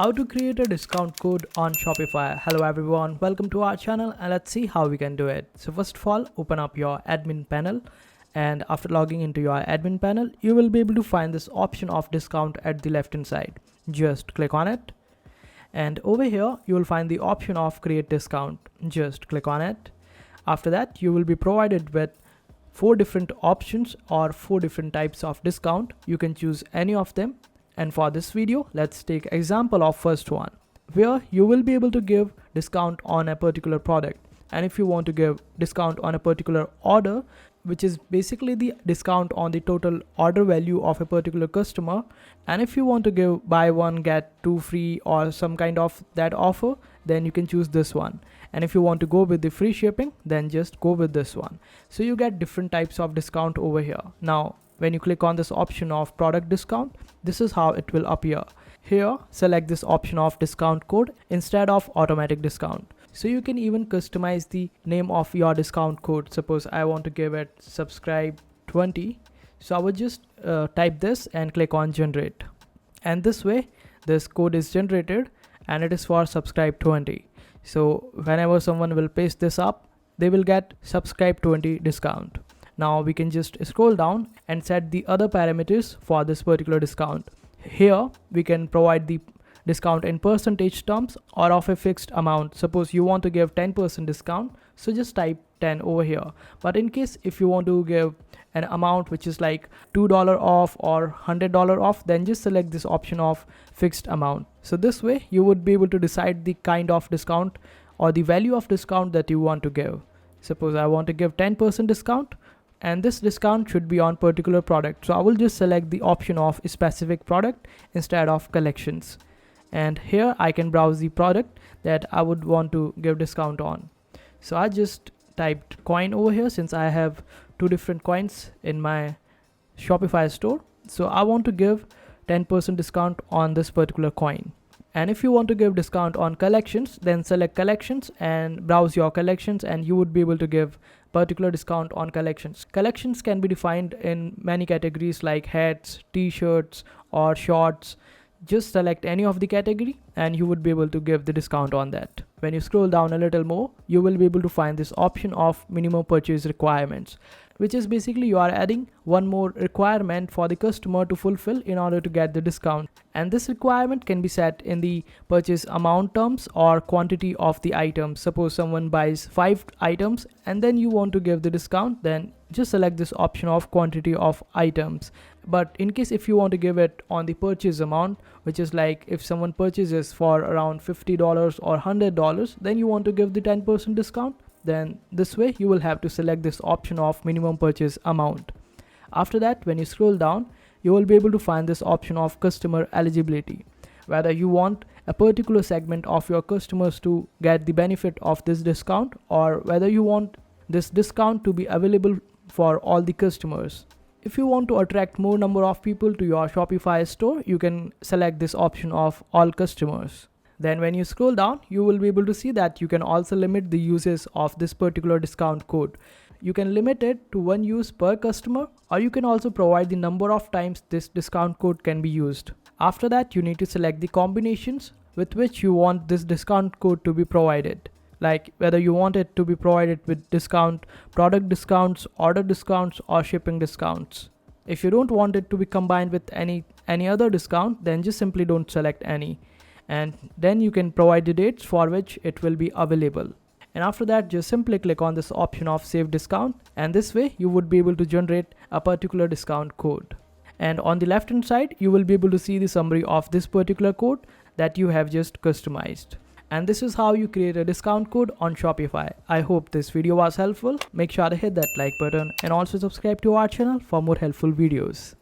How to create a discount code on Shopify. Hello everyone, welcome to our channel and let's see how we can do it. So first of all, open up your admin panel, and after logging into your admin panel, you will be able to find this option of discount at the left hand side. Just click on it, and over here you will find the option of create discount. Just click on it. After that, you will be provided with 4 different options or 4 different types of discount. You can choose any of them. And for this video, let's take example of first one, where you will be able to give discount on a particular product. And if you want to give discount on a particular order, which is basically the discount on the total order value of a particular customer, and if you want to give buy one get 2 free or some kind of that offer, then you can choose this one. And if you want to go with the free shipping, then just go with this one. So you get different types of discount over here. Now when you click on this option of product discount, this is how it will appear. Here, select this option of discount code instead of automatic discount. So you can even customize the name of your discount code. Suppose I want to give it subscribe 20. So I would just type this and click on generate. And this way, this code is generated and it is for subscribe 20. So whenever someone will paste this up, they will get subscribe 20 discount. Now we can just scroll down and set the other parameters for this particular discount. Here we can provide the discount in percentage terms or of a fixed amount. Suppose you want to give 10% discount, so just type 10 over here. But in case if you want to give an amount which is like $2 off or $100 off, then just select this option of fixed amount. So this way you would be able to decide the kind of discount or the value of discount that you want to give. Suppose I want to give 10% discount, and this discount should be on particular product. So I will just select the option of specific product instead of collections. And here I can browse the product that I would want to give discount on. So I just typed coin over here since I have 2 different coins in my Shopify store. So I want to give 10% discount on this particular coin. And if you want to give discount on collections, then select collections and browse your collections, and you would be able to give particular discount on collections. Collections can be defined in many categories like hats, t-shirts or shorts. Just select any of the category and you would be able to give the discount on that. When you scroll down a little more, you will be able to find this option of minimum purchase requirements, which is basically you are adding one more requirement for the customer to fulfill in order to get the discount. And this requirement can be set in the purchase amount terms or quantity of the items. Suppose someone buys 5 items and then you want to give the discount, then just select this option of quantity of items. But in case if you want to give it on the purchase amount, which is like if someone purchases for around $50 or $100, then you want to give the 10% discount, then this way you will have to select this option of minimum purchase amount. After that, when you scroll down, you will be able to find this option of customer eligibility, whether you want a particular segment of your customers to get the benefit of this discount or whether you want this discount to be available for all the customers. If you want to attract more number of people to your Shopify store, you can select this option of all customers. Then when you scroll down, you will be able to see that you can also limit the uses of this particular discount code. You can limit it to 1 use per customer, or you can also provide the number of times this discount code can be used. After that, you need to select the combinations with which you want this discount code to be provided. Like whether you want it to be provided with discount, product discounts, order discounts or shipping discounts. If you don't want it to be combined with any other discount, then just simply don't select any. And then you can provide the dates for which it will be available. And after that, just simply click on this option of save discount, and this way you would be able to generate a particular discount code. And on the left hand side, you will be able to see the summary of this particular code that you have just customized. And this is how you create a discount code on Shopify. I hope this video was helpful. Make sure to hit that like button and also subscribe to our channel for more helpful videos.